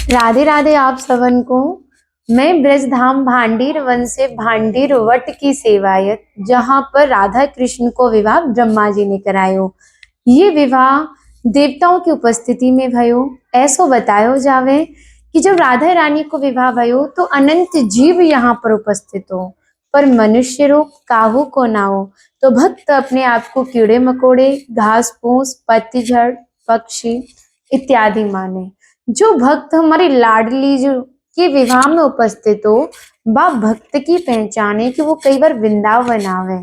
राधे राधे आप सबन को। मैं ब्रजधाम भांडीर वन से भांडीर वट की सेवायत, जहाँ पर राधा कृष्ण को विवाह ब्रह्मा जी ने करायो। ये विवाह देवताओं की उपस्थिति में भयो। ऐसो बतायो जावे कि जब राधा रानी को विवाह भयो तो अनंत जीव यहाँ पर उपस्थित हो, पर मनुष्य रूप काहू को ना हो। तो भक्त अपने आप को कीड़े मकोड़े, घास फूस, पतझड़, पक्षी इत्यादि माने। जो भक्त हमारी लाडली जो के विवाह में उपस्थित हो, बा भक्त की पहचान है कि वो कई बार वृंदावन आवे।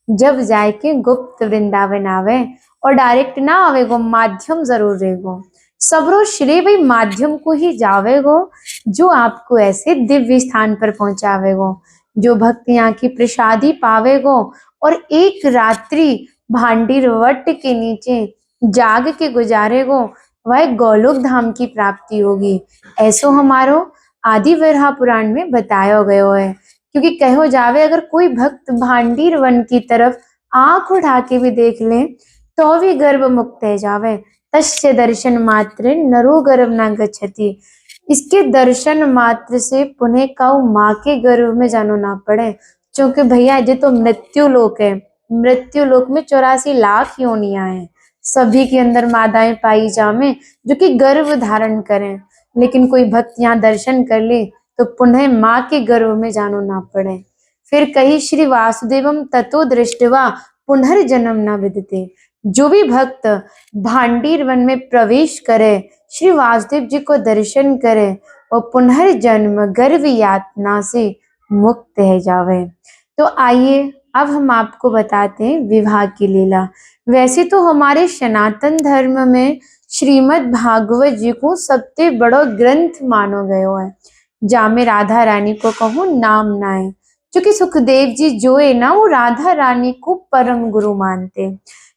जब जाए के गुप्त वृंदावन आवे और डायरेक्ट ना आवेगो, माध्यम जरूर रहेगो। सबरो श्रेय भाई माध्यम को ही जावेगो, जो आपको ऐसे दिव्य स्थान पर पहुंचावेगो। जो भक्त यहाँ की प्रसादी पावेगो और एक रात्रि भांडीर वट के नीचे जाग के गुजारेगो, वह गोलोक धाम की प्राप्ति होगी। ऐसो हमारो आदि वराह पुराण में बताया गयो है। क्योंकि कहो जावे अगर कोई भक्त भांडीर वन की तरफ आंख उठा के भी देख ले तो भी गर्भ मुक्त है जावे। तस्य दर्शन मात्र नरो गर्भ ना गच्छति। इसके दर्शन मात्र से पुनः काउ माँ के गर्भ में जानो ना पड़े। क्योंकि भैया ये तो मृत्यु लोक है। मृत्यु लोक में 84 लाख योनियां हैं। सभी के अंदर मादाएं पाई जामे जो कि गर्भ धारण करें। लेकिन कोई भक्त यहाँ दर्शन कर ले तो पुनः माँ के गर्भ में जानो ना पड़े। फिर कही श्री वासुदेवम ततो दृष्टवा पुनर्जन्म न विदते। जो भी भक्त भांडीर वन में प्रवेश करे, श्री वासुदेव जी को दर्शन करे और पुनर्जन्म गर्भ यातना से मुक्त है जावे। तो आइए अब हम आपको बताते हैं विवाह की लीला। वैसे तो हमारे सनातन धर्म में श्रीमद् भागवत जी को सबसे बड़ो ग्रंथ मानो गयो है, जामे राधा रानी को कहूँ नाम नाए। क्योंकि सुखदेव जी जो है ना, वो राधा रानी को परम गुरु मानते।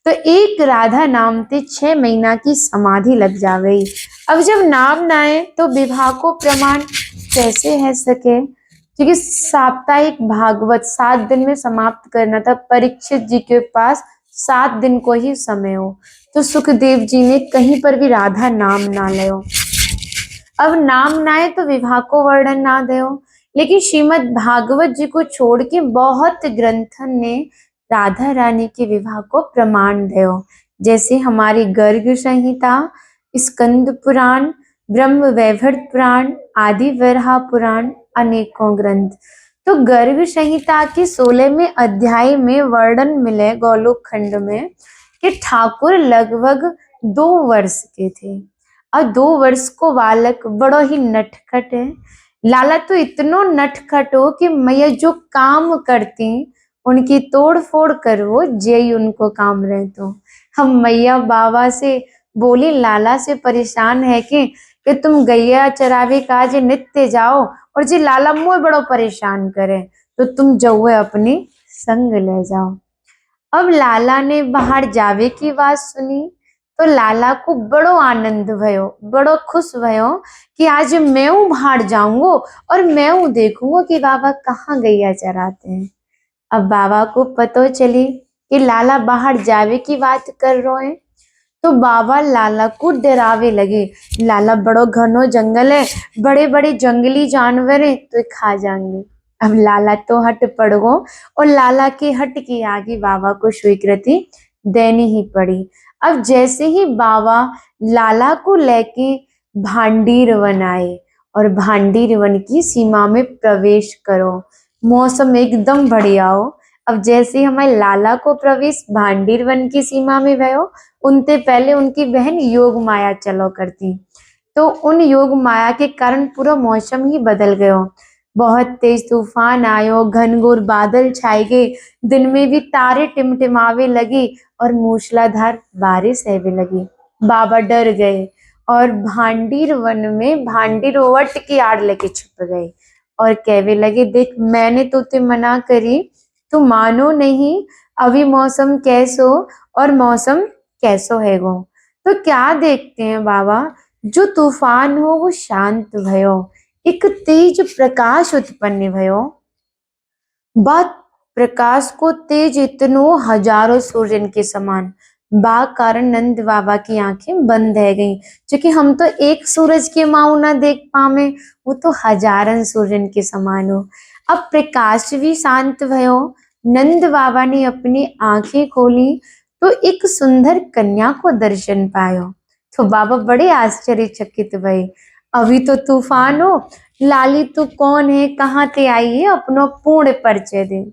तो एक राधा नाम ते 6 महीना की समाधि लग जावे। अब जब नाम नाए तो विवाह को प्रमाण कैसे है सके। क्योंकि साप्ताहिक भागवत 7 दिन में समाप्त करना था। परीक्षित जी के पास 7 दिन को ही समय हो, तो सुखदेव जी ने कहीं पर भी राधा नाम ना लियो। अब नाम ना है तो विवाह को वर्णन ना दो। लेकिन श्रीमद् भागवत जी को छोड़ के बहुत ग्रंथन ने राधा रानी के विवाह को प्रमाण दो। जैसे हमारी गर्ग संहिता, स्कंद पुराण, ब्रह्म वैवर्त पुराण, आदि वराह पुराण, अनेकों ग्रंथ। तो गर्ग संहिता के 16वें अध्याय में वर्णन मिले गोलोक खंड में कि ठाकुर लगभग 2 वर्ष के थे और 2 वर्ष को बालक बड़ो ही नटखट है। लाला तो इतनो नटखट हो कि मैया जो काम करती उनकी तोड़ फोड़ कर वो जय उनको काम रहे। तो हम मैया बाबा से बोली, लाला से परेशान है कि तुम गैया चरावे का आज नित्य जाओ और जी लाला मुझे बड़ो परेशान करे, तो तुम जो अपनी संग ले जाओ। अब लाला ने बाहर जावे की बात सुनी तो लाला को बड़ो आनंद भयो, बड़ो खुश भयो कि आज मैं बाहर जाऊंगो और मैं देखूंगा कि बाबा कहाँ गैया चराते हैं। अब बाबा को पतो चली कि लाला बाहर जावे की बात कर रहे हैं, तो बाबा लाला को डरावे लगे। लाला बड़ो घनो जंगल है, बड़े बड़े जंगली जानवर है तो खा जाएंगे। अब लाला तो हट पड़ गो और लाला के हट के आगे बाबा को स्वीकृति देनी ही पड़ी। अब जैसे ही बाबा लाला को लेके भांडीर वन आए और भांडीर वन की सीमा में प्रवेश करो, मौसम एकदम बढ़िया हो। अब जैसे हमारे लाला को प्रवेश भांडीर वन की सीमा में भयो, उनसे पहले उनकी बहन योग माया चलो करती। तो उन योग माया के कारण पूरा मौसम ही बदल गयो। बहुत तेज तूफान आयो, घनघोर बादल छाए गए, दिन में भी तारे टिमटिमावे लगी और मूसलाधार बारिश होने लगी। बाबा डर गए और भांडीर वन में भांडीर वट की आड़ लेके छुप गए और कहवे लगे, देख मैंने तो ते मना करी, तू मानो नहीं। अभी मौसम कैसो और मौसम कैसो है गो। तो क्या देखते हैं बाबा, जो तूफान हो वो शांत भयो, एक तेज प्रकाश उत्पन्न भयो। बात प्रकाश को तेज इतनो हजारों सूर्यन के समान। बा कारण नंद बाबा की आंखें बंद रह गईं, क्योंकि हम तो एक सूरज के माऊ ना देख पावे, वो तो हजारन सूरजन के समान हो। अब प्रकाश भी शांत भयो। नंद बाबा ने अपनी आंखें खोली तो एक सुंदर कन्या को दर्शन पायो। तो बाबा बड़े आश्चर्यचकित भये। अभी तो तूफान हो, लाली तू कौन है, कहाँ ते आई है, अपनो पूर्ण परिचय दे।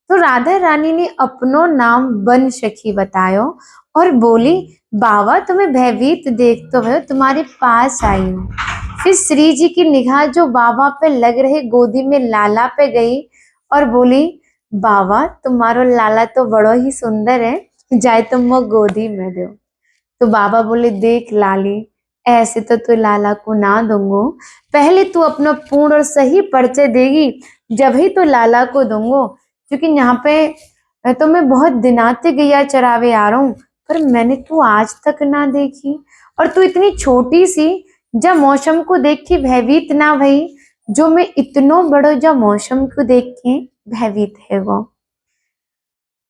तो राधा रानी ने अपनो नाम बन सखी बतायो और बोली, बाबा तुम्हें भयभीत देख तो भयो, तुम्हारे पास आई हूँ। फिर श्री जी की निगाह जो बाबा पे लग रहे गोदी में लाला पे गई और बोली, बाबा तुम्हारो लाला तो बड़ो ही सुंदर है, जाए तुम वो गोदी में दो। तो बाबा बोले, देख लाली, ऐसे तो तू लाला को ना दूंगो, पहले तू अपना पूर्ण और सही परिचय देगी, जब ही तो लाला को दूंगो। क्योंकि यहाँ पे तो मैं बहुत दिनाते गैया चरावे आ रहा हूँ, पर मैंने तू आज तक ना देखी, और तू इतनी छोटी सी, जब मौसम को देख के भयभीत ना भई, जो मैं इतनो बड़ो जब मौसम को देख के भयभीत है वो।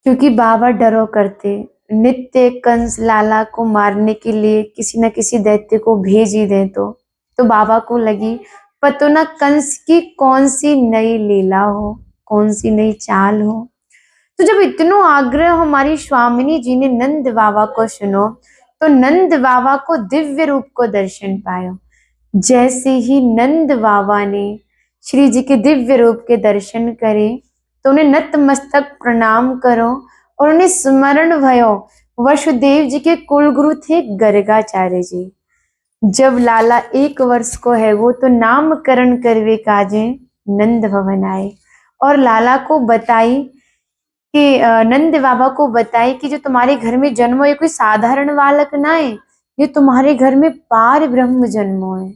क्योंकि बाबा डरो करते, नित्य कंस लाला को मारने के लिए किसी न किसी दैत्य को भेज ही दे। तो बाबा को लगी पतो न कंस की कौन सी नई लीला हो, कौन सी नई चाल हो। तो जब इतनो आग्रह हमारी स्वामिनी जी ने नंद बाबा को सुनो, तो नंद बाबा को दिव्य रूप को दर्शन पायो। जैसे ही नंद बाबा ने श्री जी के दिव्य रूप के दर्शन करे, तो उन्हें नतमस्तक प्रणाम करो और उन्हें स्मरण भयो वसुदेव जी के कुल गुरु थे गर्गाचार्य जी। जब लाला 1 वर्ष को है वो, तो नामकरण करवे काजे नंद भवन आए, और लाला को बताई कि नंद बाबा को बताई कि जो तुम्हारे घर में जन्म हो, ये कोई साधारण बालक ना है, ये तुम्हारे घर में पार ब्रह्म जन्मो है।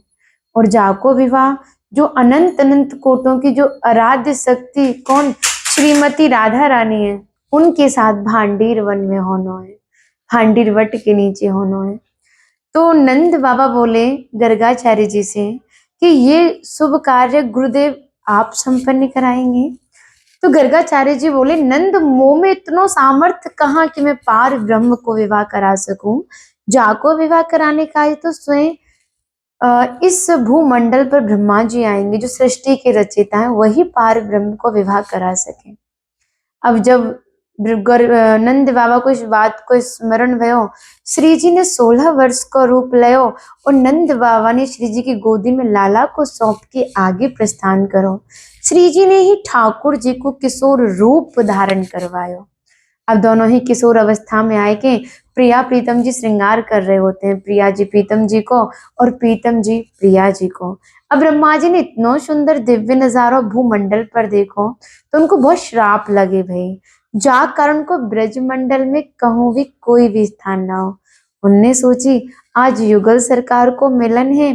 और जाको विवाह जो अनंत अनंत कोटों की जो आराध्य शक्ति कौन, श्रीमती राधा रानी है, उनके साथ भांडीर वन में होना है, भांडीर वट के नीचे होना है। तो नंद बाबा बोले गर्गाचार्य जी से कि ये शुभ कार्य गुरुदेव आप संपन्न कराएंगे। तो गर्गाचार्य जी बोले, नंद मोह में इतनो सामर्थ्य कहाँ कि मैं पार ब्रह्म को विवाह करा सकूं। जाको विवाह कराने का है तो स्वयं इस भूमंडल पर ब्रह्मा जी आएंगे, जो सृष्टि के रचयिता हैं, वही पार ब्रह्म को विवाह करा सके। अब जब नंद बाबा को इस बात को स्मरण भयो, श्री जी ने 16 वर्ष का रूप लयो और नंद बाबा ने श्री जी की गोदी में लाला को सौंप के आगे प्रस्थान करो। श्री जी ने ही ठाकुर जी को किशोर रूप धारण करवायो। अब दोनों ही किशोर अवस्था में आए के प्रिया प्रीतम जी श्रृंगार कर रहे होते हैं, प्रिया जी प्रीतम जी को और प्रीतम जी प्रिया जी को। अब ब्रह्मा जी ने इतना सुंदर दिव्य नजारा भूमंडल पर देखो, तो उनको बहुत श्राप लगे भाई, जा कारण को ब्रज मंडल में कहूं भी कोई भी स्थान ना हो। उनने सोची आज युगल सरकार को मिलन है,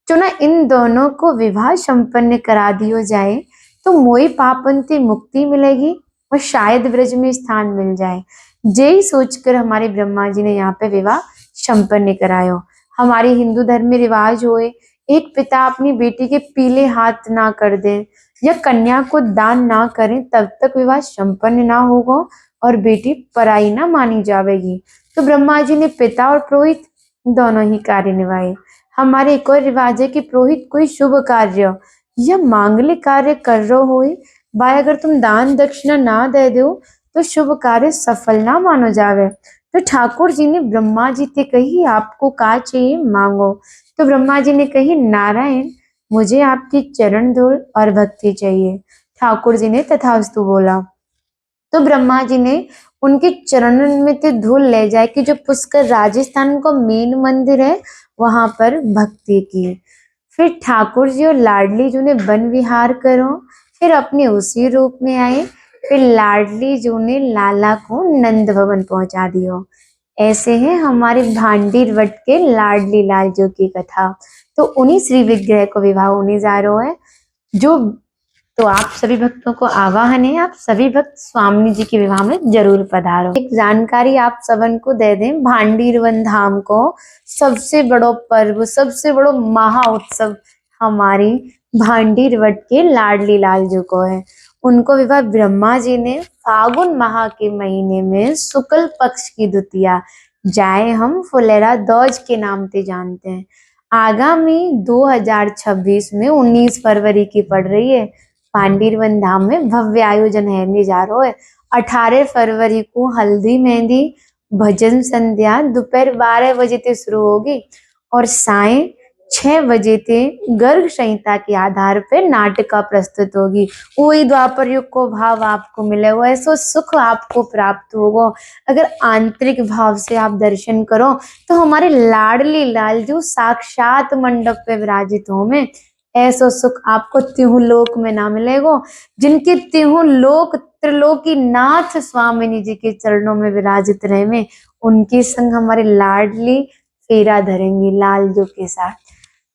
जो ना इन दोनों को विवाह संपन्न करा दियो जाए, तो मोई पापन मुक्ति मिलेगी और शायद ब्रज में स्थान मिल जाए। यही सोचकर हमारे ब्रह्मा जी ने यहाँ पे विवाह संपन्न करायो। हमारे हिंदू धर्म में रिवाज होए, एक पिता अपनी बेटी के पीले हाथ ना कर दे या कन्या को दान ना करें, तब तक विवाह संपन्न ना होगा और बेटी पराई ना मानी जाएगी। तो ब्रह्मा जी ने पिता और पुरोहित दोनों ही कार्य निभाए। हमारे एक और रिवाज है कि पुरोहित कोई शुभ कार्य या मांगलिक कार्य कर रहे हो भाई, अगर तुम दान दक्षिणा ना दे दो तो शुभ कार्य सफल ना मानो जावे। तो ठाकुर जी ने ब्रह्मा जी से कही, आपको क्या चाहिए मांगो। तो ब्रह्मा जी ने कही, नारायण मुझे आपकी चरण धूल और भक्ति चाहिए। ठाकुर जी ने तथास्तु बोला। तो ब्रह्मा जी ने उनके चरणों में से धूल ले जाए कि जो पुष्कर राजस्थान का मेन मंदिर है, वहां पर भक्ति की। फिर ठाकुर जी और लाडली जी ने वन विहार करो, फिर अपने उसी रूप में आए। फिर लाडली जी ने लाला को नंद भवन पहुंचा दियो। ऐसे है हमारे भांडीर वट के लाडली लाल जी की कथा। तो उन्हीं श्री विग्रह को विवाह होने जा रहा है। जो तो आप सभी भक्तों को आवाहन है, आप सभी भक्त स्वामी जी के विवाह में जरूर पधारो। एक जानकारी आप सबन को दे दें, भांडीर वन धाम को सबसे बड़ो पर्व, सबसे बड़ो महा उत्सव हमारी भांडीर वट के लाडली लाल जी को है। उनको विवाह ब्रह्मा जी ने फागुन माह के महीने में शुक्ल पक्ष की द्वितीया जाए हम फुलेरा दौज के नाम से जानते हैं। आगामी 2026 में 19 फरवरी की पड़ रही है, भांडीर वन धाम में भव्य आयोजन है जा रहा है। 18 फरवरी को हल्दी मेहंदी भजन संध्या दोपहर 12 बजे से शुरू होगी और साय 6 बजे से गर्ग संहिता के आधार पर नाटिका प्रस्तुत होगी। वही द्वापर युग को भाव आपको मिलेगा, ऐसा सुख आपको प्राप्त होगा। अगर आंतरिक भाव से आप दर्शन करो तो हमारे लाडली लाल जो साक्षात मंडप पे विराजित हो में, ऐसा सुख आपको तिहु लोक में ना मिलेगा। जिनके तिहु लोक त्रिलोकी नाथ स्वामिनी जी के चरणों में विराजित रहे में, उनके संग हमारे लाडली फेरा धरेंगी लाल जो के साथ।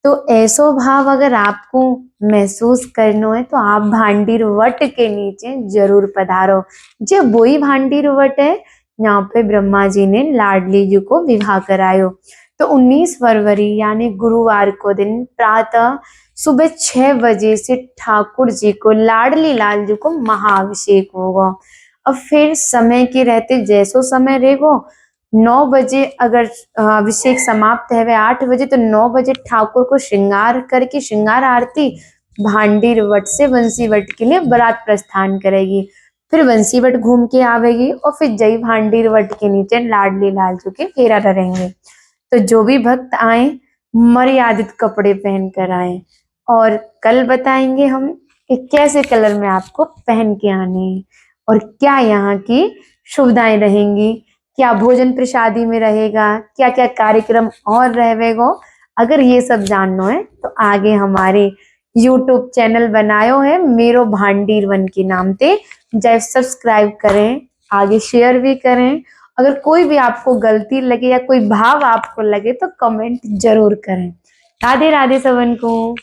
तो ऐसो भाव अगर आपको महसूस करना है तो आप भांडीर वट के नीचे जरूर पधारो। जो वही भांडीर वट है, यहाँ पे ब्रह्मा जी ने लाडली जी को विवाह करायो। तो 19 फरवरी यानी गुरुवार को दिन प्रातः सुबह 6 बजे से ठाकुर जी को लाडली लाल जी को महाअभिषेक होगा। अब फिर समय के रहते जैसो समय रहेगो, 9 बजे अगर अभिषेक समाप्त है वह 8 बजे, तो 9 बजे ठाकुर को श्रृंगार करके श्रृंगार आरती भांडीर वट से बंसी वट के लिए बारात प्रस्थान करेगी। फिर बंसी वट घूम के आवेगी और फिर जय भांडीर वट के नीचे लाडली लाल जी के फेरा रहेंगे। तो जो भी भक्त आए मर्यादित कपड़े पहन कर आए, और कल बताएंगे हम कि कैसे कलर में आपको पहन के आने हैं और क्या यहाँ की सुविधाएं रहेंगी, क्या भोजन प्रसादी में रहेगा, क्या क्या कार्यक्रम और रहेगा। अगर ये सब जानना है तो आगे हमारे YouTube चैनल बनायो है मेरो भांडीर वन के नाम से, जब सब्सक्राइब करें, आगे शेयर भी करें। अगर कोई भी आपको गलती लगे या कोई भाव आपको लगे तो कमेंट जरूर करें। राधे राधे सबन को।